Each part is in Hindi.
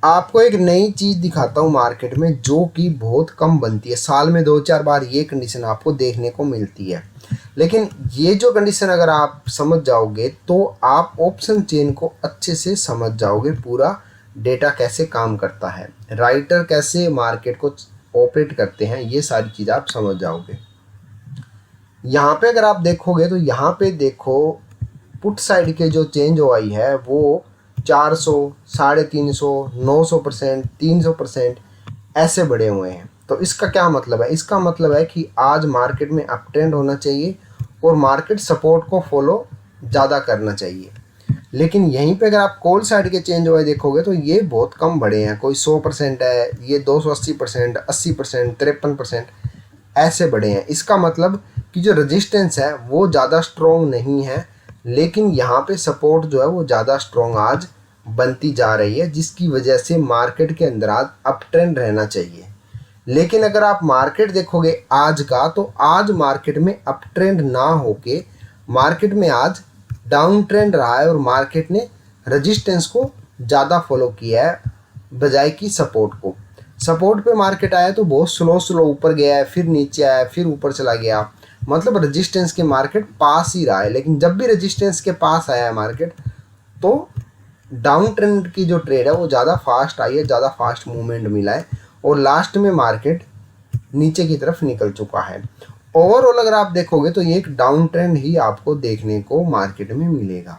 आपको एक नई चीज़ दिखाता हूँ मार्केट में जो कि बहुत कम बनती है। साल में 2-4 बार ये कंडीशन आपको देखने को मिलती है। लेकिन ये जो कंडीशन अगर आप समझ जाओगे तो आप ऑप्शन चेन को अच्छे से समझ जाओगे। पूरा डेटा कैसे काम करता है, राइटर कैसे मार्केट को ऑपरेट करते हैं, ये सारी चीज़ आप समझ जाओगे। यहाँ पे अगर आप देखोगे तो यहाँ पे देखो पुट साइड के जो चेंज ओआई है वो 400, 350, 900%, 300% ऐसे बढ़े हुए हैं। तो इसका क्या मतलब है? इसका मतलब है कि आज मार्केट में अप ट्रेंड होना चाहिए और मार्केट सपोर्ट को फॉलो ज़्यादा करना चाहिए। लेकिन यहीं पे अगर आप कॉल साइड के चेंज ओआई देखोगे तो ये बहुत कम बढ़े हैं। कोई 100% है, ये 280%, 80%, 53% ऐसे बढ़े हैं। इसका मतलब कि जो रेजिस्टेंस है वो ज़्यादा स्ट्रॉन्ग नहीं है, लेकिन यहाँ पे सपोर्ट जो है वो ज़्यादा स्ट्रॉन्ग आज बनती जा रही है, जिसकी वजह से मार्केट के अंदर आज अप ट्रेंड रहना चाहिए। लेकिन अगर आप मार्केट देखोगे आज का, तो आज मार्केट में अप ट्रेंड ना होके मार्केट में आज डाउन ट्रेंड रहा है और मार्केट ने रेजिस्टेंस को ज़्यादा फॉलो किया है बजाय कि सपोर्ट को। सपोर्ट पे मार्केट आया तो बहुत स्लो ऊपर गया है, फिर नीचे आया, फिर ऊपर चला गया। मतलब रेजिस्टेंस के मार्केट पास ही रहा है। लेकिन जब भी रेजिस्टेंस के पास आया है मार्केट, तो डाउन ट्रेंड की जो ट्रेड है वो ज़्यादा फास्ट आई है, ज़्यादा फास्ट मूवमेंट मिला है और लास्ट में मार्केट नीचे की तरफ निकल चुका है। ओवरऑल अगर आप देखोगे तो ये एक डाउन ट्रेंड ही आपको देखने को मार्केट में मिलेगा।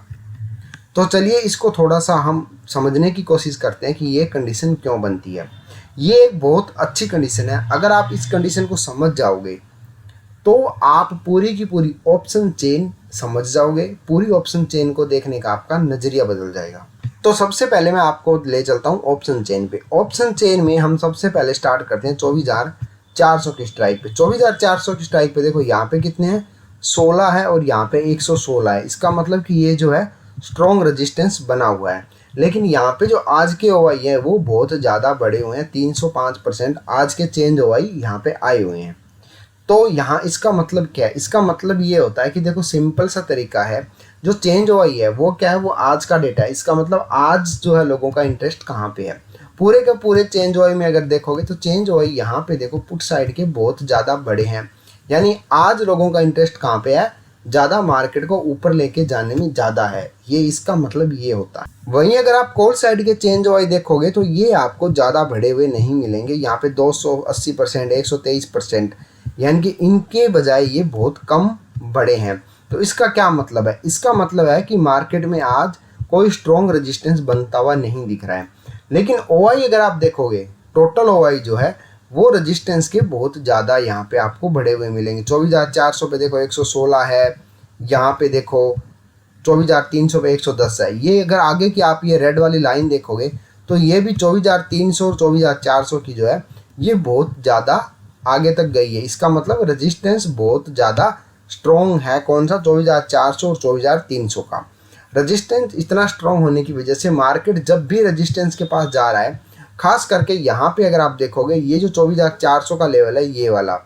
तो चलिए इसको थोड़ा सा हम समझने की कोशिश करते हैं कि ये कंडीशन क्यों बनती है। ये एक बहुत अच्छी कंडीशन है। अगर आप इस कंडीशन को समझ जाओगे तो आप पूरी की पूरी ऑप्शन चेन समझ जाओगे। पूरी ऑप्शन चेन को देखने का आपका नज़रिया बदल जाएगा। तो सबसे पहले मैं आपको ले चलता हूँ ऑप्शन चेन पे। ऑप्शन चेन में हम सबसे पहले स्टार्ट करते हैं 24,400 की स्ट्राइक पे। 24,400 की स्ट्राइक पे देखो यहाँ पे कितने हैं, 16 है और यहाँ पे 116 है। इसका मतलब कि ये जो है स्ट्रॉन्ग रेजिस्टेंस बना हुआ है। लेकिन यहाँ पे जो आज के ओवाई है वो बहुत ज़्यादा बड़े हुए हैं। 305% आज के चेंज ओवाई यहाँ पे आए हुए हैं। तो यहाँ इसका मतलब क्या है? इसका मतलब ये होता है कि देखो सिंपल सा तरीका है। जो चेंज ओआई है वो क्या है, वो आज का डेटा है। इसका मतलब आज जो है लोगों का इंटरेस्ट कहाँ पे है। पूरे के पूरे चेंज ओआई में अगर देखोगे तो चेंज ओआई यहाँ पे देखो पुट साइड के बहुत ज़्यादा बड़े हैं। यानी आज लोगों का इंटरेस्ट कहाँ पे है, ज़्यादा मार्केट को ऊपर लेके जाने में ज़्यादा है। ये इसका मतलब ये होता है। वहीं अगर आप कॉल साइड के चेंज ओआई देखोगे तो ये आपको ज़्यादा बढ़े हुए नहीं मिलेंगे। यहाँ पे 280%, 123%, यानी कि इनके बजाय ये बहुत कम बड़े हैं। तो इसका क्या मतलब है? इसका मतलब है कि मार्केट में आज कोई स्ट्रॉन्ग रेजिस्टेंस बनता हुआ नहीं दिख रहा है। लेकिन ओआई अगर आप देखोगे, टोटल ओआई जो है वो रेजिस्टेंस के बहुत ज़्यादा यहाँ पे आपको बढ़े हुए मिलेंगे। 24,400 पे देखो 116 है, यहाँ पे देखो 24,300 पे 110 है। ये अगर आगे की आप ये रेड वाली लाइन देखोगे तो ये भी 24,300 और 24,400 की जो है ये बहुत ज़्यादा आगे तक गई है। इसका मतलब रेजिस्टेंस बहुत ज़्यादा स्ट्रॉन्ग है। कौन सा? 24,400 और 24,300 का रेजिस्टेंस इतना स्ट्रॉन्ग होने की वजह से मार्केट जब भी रेजिस्टेंस के पास जा रहा है, खास करके यहाँ पे अगर आप देखोगे ये जो 24,400 का लेवल है, ये वाला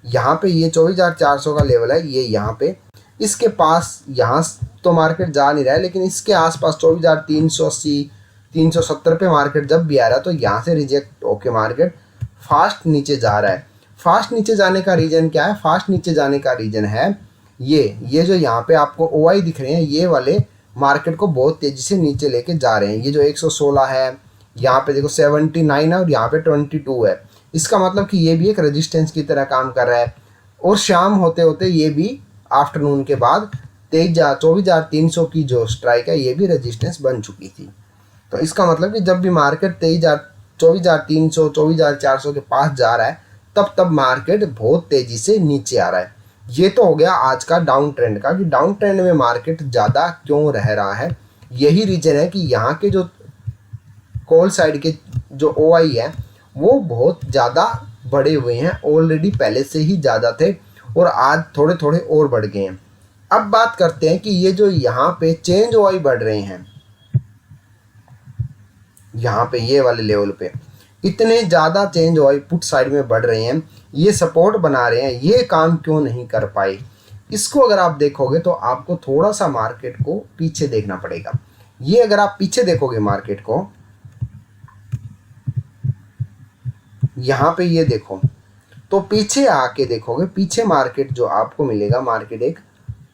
यहाँ पे ये 24,400 का लेवल है, ये यहाँ पे इसके पास यहाँ तो मार्केट जा नहीं रहा है, लेकिन इसके आसपास 24,380, 370 पे मार्केट जब भी आ रहा है तो यहाँ से रिजेक्ट होके मार्केट फास्ट नीचे जा रहा है। फास्ट नीचे जाने का रीज़न क्या है? फास्ट नीचे जाने का रीज़न है ये जो यहाँ पे आपको ओआई दिख रहे हैं, ये वाले मार्केट को बहुत तेज़ी से नीचे लेके जा रहे हैं। ये जो 116 है, यहाँ पे देखो 79 है और यहाँ पे 22 है। इसका मतलब कि ये भी एक रेजिस्टेंस की तरह काम कर रहा है। और शाम होते होते ये भी आफ्टरनून के बाद 24,300 की जो स्ट्राइक है ये भी रेजिस्टेंस बन चुकी थी। तो इसका मतलब कि जब भी मार्केट 24,300, 24,400 के पास जा रहा है तब मार्केट बहुत तेज़ी से नीचे आ रहा है। ये तो हो गया आज का डाउन ट्रेंड का, कि डाउन ट्रेंड में मार्केट ज़्यादा क्यों रह रहा है। यही रीज़न है कि यहाँ के जो कॉल साइड के जो ओआई है वो बहुत ज़्यादा बढ़े हुए हैं। ऑलरेडी पहले से ही ज़्यादा थे और आज थोड़े थोड़े और बढ़ गए हैं। अब बात करते हैं कि ये जो यहाँ पे चेंज ओआई बढ़ रहे हैं, यहाँ पे ये वाले लेवल पे इतने ज़्यादा चेंज ओआई पुट साइड में बढ़ रहे हैं, ये सपोर्ट बना रहे हैं, ये काम क्यों नहीं कर पाए? इसको अगर आप देखोगे तो आपको थोड़ा सा मार्केट को पीछे देखना पड़ेगा। ये अगर आप पीछे देखोगे मार्केट को यहाँ पे ये देखो, तो पीछे आके देखोगे, पीछे मार्केट जो आपको मिलेगा, मार्केट एक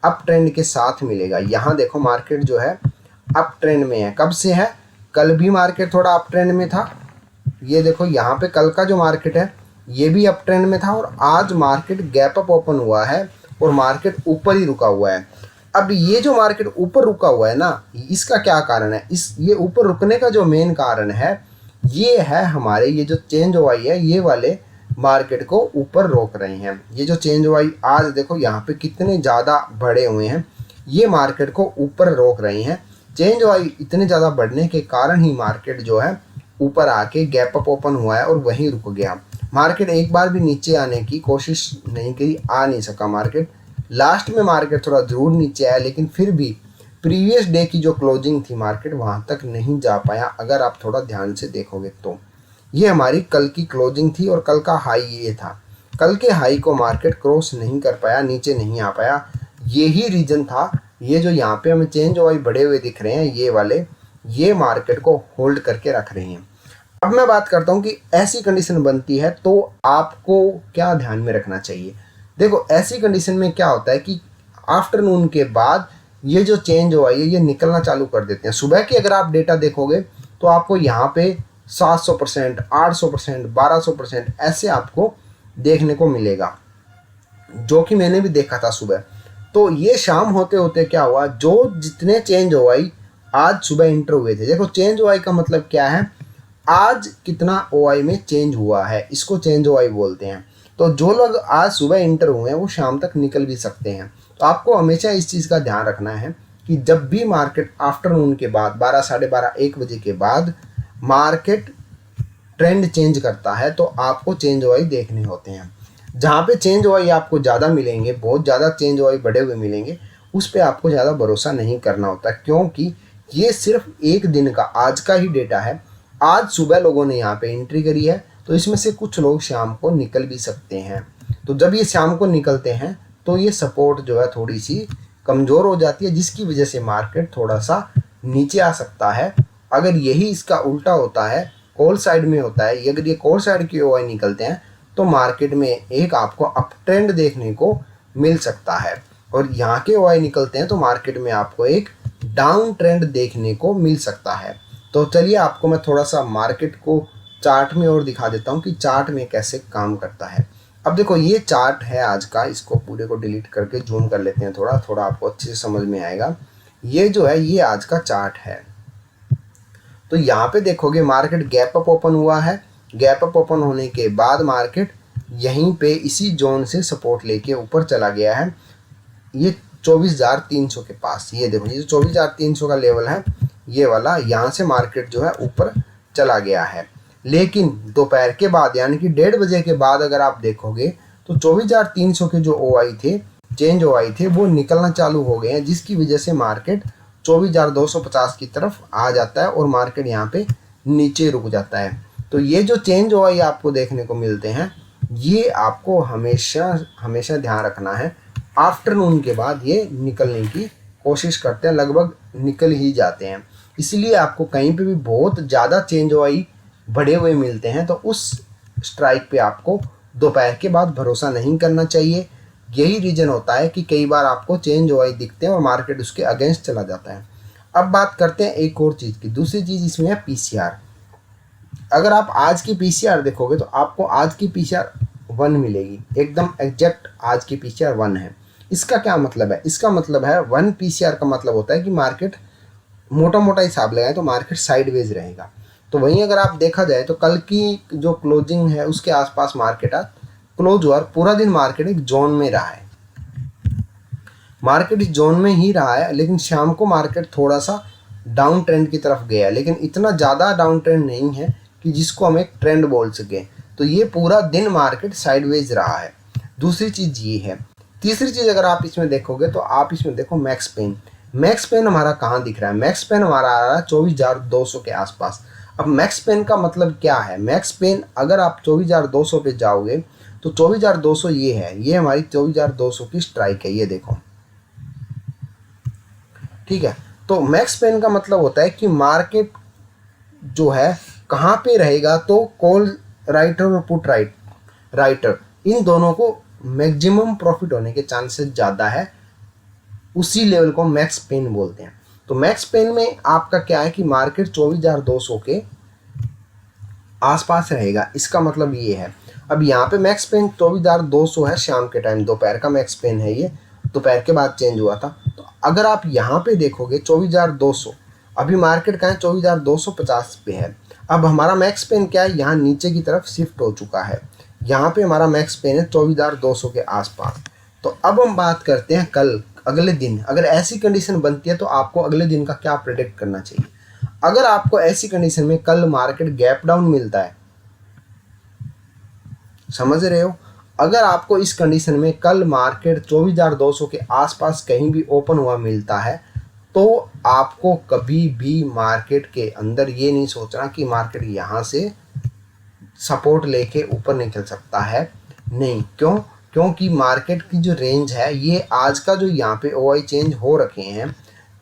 अप ट्रेंड के साथ मिलेगा। यहाँ देखो मार्केट जो है अप ट्रेंड में है। कब से है? कल भी मार्केट थोड़ा अप ट्रेंड में था। ये देखो यहाँ पे कल का जो मार्केट है ये भी अप ट्रेंड में था, और आज मार्केट गैप अप ओपन हुआ है और मार्केट ऊपर ही रुका हुआ है। अब ये जो मार्केट ऊपर रुका हुआ है ना, इसका क्या कारण है? ये ऊपर रुकने का जो मेन कारण है, ये है हमारे ये जो चेंज हुआ है, ये वाले मार्केट को ऊपर रोक रहे हैं। ये जो चेंज हुआ आज देखो यहाँ पे कितने ज़्यादा बढ़े हुए हैं, ये मार्केट को ऊपर रोक रहे हैं। चेंज हुआ इतने ज़्यादा बढ़ने के कारण ही मार्केट जो है ऊपर आके गैप अप ओपन हुआ है और वहीं रुक गया। मार्केट एक बार भी नीचे आने की कोशिश नहीं की, आ नहीं सका मार्केट। लास्ट में मार्केट थोड़ा ज़रूर नीचे आया, लेकिन फिर भी प्रीवियस डे की जो क्लोजिंग थी मार्केट वहाँ तक नहीं जा पाया। अगर आप थोड़ा ध्यान से देखोगे तो ये हमारी कल की क्लोजिंग थी और कल का हाई ये था। कल के हाई को मार्केट क्रॉस नहीं कर पाया, नीचे नहीं आ पाया। यही रीज़न था। ये जो यहाँ पे हमें चेंज हुआ बढ़े हुए दिख रहे हैं, ये वाले, ये मार्केट को होल्ड करके रख रहे हैं। अब मैं बात करता हूँ कि ऐसी कंडीशन बनती है तो आपको क्या ध्यान में रखना चाहिए। देखो ऐसी कंडीशन में क्या होता है कि आफ्टरनून के बाद ये जो चेंज हुआ है ये निकलना चालू कर देते हैं। सुबह की अगर आप डेटा देखोगे तो आपको यहाँ पे 700%, 800%, 1200% ऐसे आपको देखने को मिलेगा, जो कि मैंने भी देखा था सुबह। तो ये शाम होते होते क्या हुआ, जो जितने चेंज ओआई आज सुबह इंटर हुए थे, देखो चेंज ओआई का मतलब क्या है, आज कितना ओआई में चेंज हुआ है, इसको चेंज ओआई बोलते हैं। तो जो लोग आज सुबह इंटर हुए हैं वो शाम तक निकल भी सकते हैं। तो आपको हमेशा इस चीज़ का ध्यान रखना है कि जब भी मार्केट आफ्टरनून के बाद 12, 12:30, 1 बजे के बाद मार्केट ट्रेंड चेंज करता है तो आपको चेंज ओआई देखने होते हैं। जहाँ पे चेंज ओआई आपको ज़्यादा मिलेंगे, बहुत ज़्यादा चेंज ओआई बढ़े हुए मिलेंगे, उस पर आपको ज़्यादा भरोसा नहीं करना होता, क्योंकि ये सिर्फ एक दिन का, आज का ही डेटा है। आज सुबह लोगों ने यहाँ पे एंट्री करी है, तो इसमें से कुछ लोग शाम को निकल भी सकते हैं। तो जब ये शाम को निकलते हैं तो ये सपोर्ट जो है थोड़ी सी कमज़ोर हो जाती है, जिसकी वजह से मार्केट थोड़ा सा नीचे आ सकता है। अगर यही इसका उल्टा होता है, कॉल साइड में होता है, अगर ये कॉल साइड की ओआई निकलते हैं तो मार्केट में एक आपको अप ट्रेंड देखने को मिल सकता है, और यहाँ के ओआई निकलते हैं तो मार्केट में आपको एक डाउन ट्रेंड देखने को मिल सकता है। तो चलिए आपको मैं थोड़ा सा मार्केट को चार्ट में और दिखा देता हूँ कि चार्ट में कैसे काम करता है। अब देखो ये चार्ट है आज का, इसको पूरे को डिलीट करके जूम कर लेते हैं, थोड़ा थोड़ा आपको अच्छे से समझ में आएगा। ये जो है ये आज का चार्ट है। तो यहाँ पे देखोगे मार्केट गैप अप ओपन हुआ है। गैप अप ओपन होने के बाद मार्केट यहीं पे इसी जोन से सपोर्ट लेके ऊपर चला गया है, ये 24,300 के पास। ये देखो ये जो 24,300 का लेवल है ये वाला, यहाँ से मार्केट जो है ऊपर चला गया है। लेकिन दोपहर के बाद यानी कि 1:30 बजे के बाद अगर आप देखोगे तो 24,300 के जो ओआई थे, चेंज ओआई थे, वो निकलना चालू हो गए हैं, जिसकी वजह से मार्केट 24,250 की तरफ आ जाता है और मार्केट यहाँ पे नीचे रुक जाता है। तो ये जो चेंज ओआई आपको देखने को मिलते हैं, ये आपको हमेशा हमेशा ध्यान रखना है। आफ्टरनून के बाद ये निकलने की कोशिश करते हैं, लगभग निकल ही जाते हैं। इसलिए आपको कहीं पे भी बहुत ज़्यादा चेंज ओआई बढ़े हुए मिलते हैं तो उस स्ट्राइक पे आपको दोपहर के बाद भरोसा नहीं करना चाहिए। यही रीज़न होता है कि कई बार आपको चेंज ओआई दिखते हैं और मार्केट उसके अगेंस्ट चला जाता है। अब बात करते हैं एक और चीज़ की। दूसरी चीज़ इसमें है पीसीआर। अगर आप आज की पीसीआर देखोगे तो आपको आज की पीसीआर 1 मिलेगी, एकदम एग्जैक्ट आज की पीसीआर 1 है। इसका क्या मतलब है? इसका मतलब है 1 पीसीआर का मतलब होता है कि मार्केट मोटा मोटा हिसाब लगाए तो मार्केट साइडवेज रहेगा। तो वहीं अगर आप देखा जाए तो कल की जो क्लोजिंग है उसके आसपास मार्केट आज क्लोज हुआ, पूरा दिन मार्केट एक जोन में रहा है, मार्केट इस जोन में ही रहा है। लेकिन शाम को मार्केट थोड़ा सा डाउन ट्रेंड की तरफ गया, लेकिन इतना ज़्यादा डाउन ट्रेंड नहीं है कि जिसको हम एक ट्रेंड बोल सके। तो ये पूरा दिन मार्केट साइडवेज रहा है। दूसरी चीज़ ये है। तीसरी चीज़ अगर आप इसमें देखोगे तो आप इसमें देखो मैक्स पेन। मैक्स पेन हमारा कहाँ दिख रहा है? मैक्स पेन हमारा आ रहा है 24,200 के आसपास। अब मैक्स पेन का मतलब क्या है? मैक्स पेन अगर आप 24,200 पे जाओगे तो 24,200 ये है, ये हमारी 24,200 की स्ट्राइक है, ये देखो, ठीक है। तो मैक्स पेन का मतलब होता है कि मार्केट जो है कहाँ पे रहेगा, तो कॉल राइटर और पुट राइटर, इन दोनों को मैक्सिमम प्रॉफिट होने के चांसेस ज़्यादा है। उसी लेवल को मैक्स पेन बोलते हैं। तो मैक्स पेन में आपका क्या है कि मार्केट 24,200 के आसपास रहेगा, इसका मतलब ये है। अब यहाँ पे मैक्स पेन 24,200 है, शाम के टाइम दोपहर का मैक्स पेन है, ये दोपहर के बाद चेंज हुआ था। तो अगर आप यहाँ पे देखोगे 24,200, अभी मार्केट का है 24,250 पे है। अब हमारा मैक्स पेन क्या है, यहाँ नीचे की तरफ शिफ्ट हो चुका है। यहाँ पे हमारा मैक्स पेन है 24,200 के आसपास। तो अब हम बात करते हैं कल, अगले दिन अगर ऐसी कंडीशन बनती है तो आपको अगले दिन का क्या प्रेडिक्ट करना चाहिए। अगर आपको ऐसी कंडीशन में कल मार्केट गैप डाउन मिलता है, समझ रहे हो, अगर आपको इस कंडीशन में कल मार्केट 24,200 के आसपास कहीं भी ओपन हुआ मिलता है, तो आपको कभी भी मार्केट के अंदर ये नहीं सोचना कि मार्केट यहाँ से सपोर्ट लेके ऊपर निकल सकता है। नहीं, क्योंकि मार्केट की जो रेंज है, ये आज का जो यहाँ पे ओआई चेंज हो रखे हैं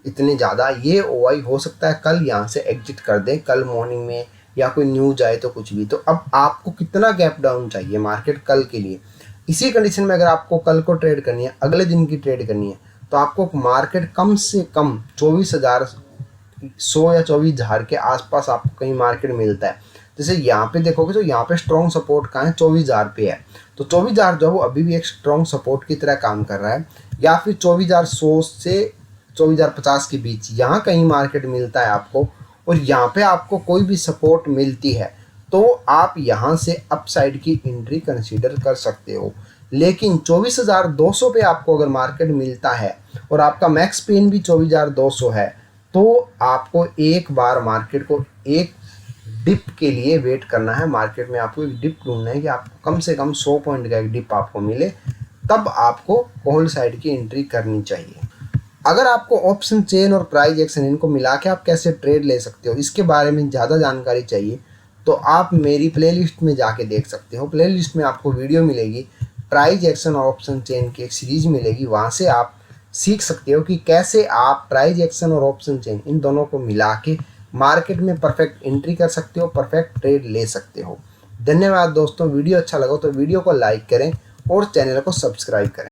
इतने ज़्यादा, ये ओआई हो सकता है कल यहाँ से एग्जिट कर दे, कल मॉर्निंग में या कोई न्यूज आए तो कुछ भी। तो अब आपको कितना गैप डाउन चाहिए मार्केट कल के लिए। इसी कंडीशन में अगर आपको कल को ट्रेड करनी है, अगले दिन की ट्रेड करनी है, तो आपको मार्केट कम से कम 24,100 या 24,000 के आसपास आपको कहीं मार्केट मिलता है। जैसे यहाँ पे देखोगे तो यहाँ पे स्ट्रॉन्ग सपोर्ट कहाँ है, 24,000 पे है। तो 24,000 जो है वो अभी भी एक स्ट्रॉन्ग सपोर्ट की तरह काम कर रहा है। या फिर 24,100 से 24,050 के बीच यहाँ कहीं मार्केट मिलता है आपको, और यहाँ पे आपको कोई भी सपोर्ट मिलती है, तो आप यहाँ से अपसाइड की एंट्री कंसीडर कर सकते हो। लेकिन 24,200 पे आपको अगर मार्केट मिलता है और आपका मैक्स पेन भी 24,200 है, तो आपको एक बार मार्केट को एक डिप के लिए वेट करना है। मार्केट में आपको एक डिप ढूंढना है कि आपको कम से कम 100 पॉइंट का एक डिप आपको मिले, तब आपको होल्ड साइड की एंट्री करनी चाहिए। अगर आपको ऑप्शन चेन और प्राइस एक्शन इनको मिला के आप कैसे ट्रेड ले सकते हो, इसके बारे में ज़्यादा जानकारी चाहिए तो आप मेरी प्लेलिस्ट में जाके देख सकते हो। प्लेलिस्ट में आपको वीडियो मिलेगी, प्राइस एक्शन और ऑप्शन चेन की एक सीरीज मिलेगी, वहाँ से आप सीख सकते हो कि कैसे आप प्राइस एक्शन और ऑप्शन चेन इन दोनों को मिला के मार्केट में परफेक्ट एंट्री कर सकते हो, परफेक्ट ट्रेड ले सकते हो। धन्यवाद दोस्तों। वीडियो अच्छा लगा तो वीडियो को लाइक करें और चैनल को सब्सक्राइब करें।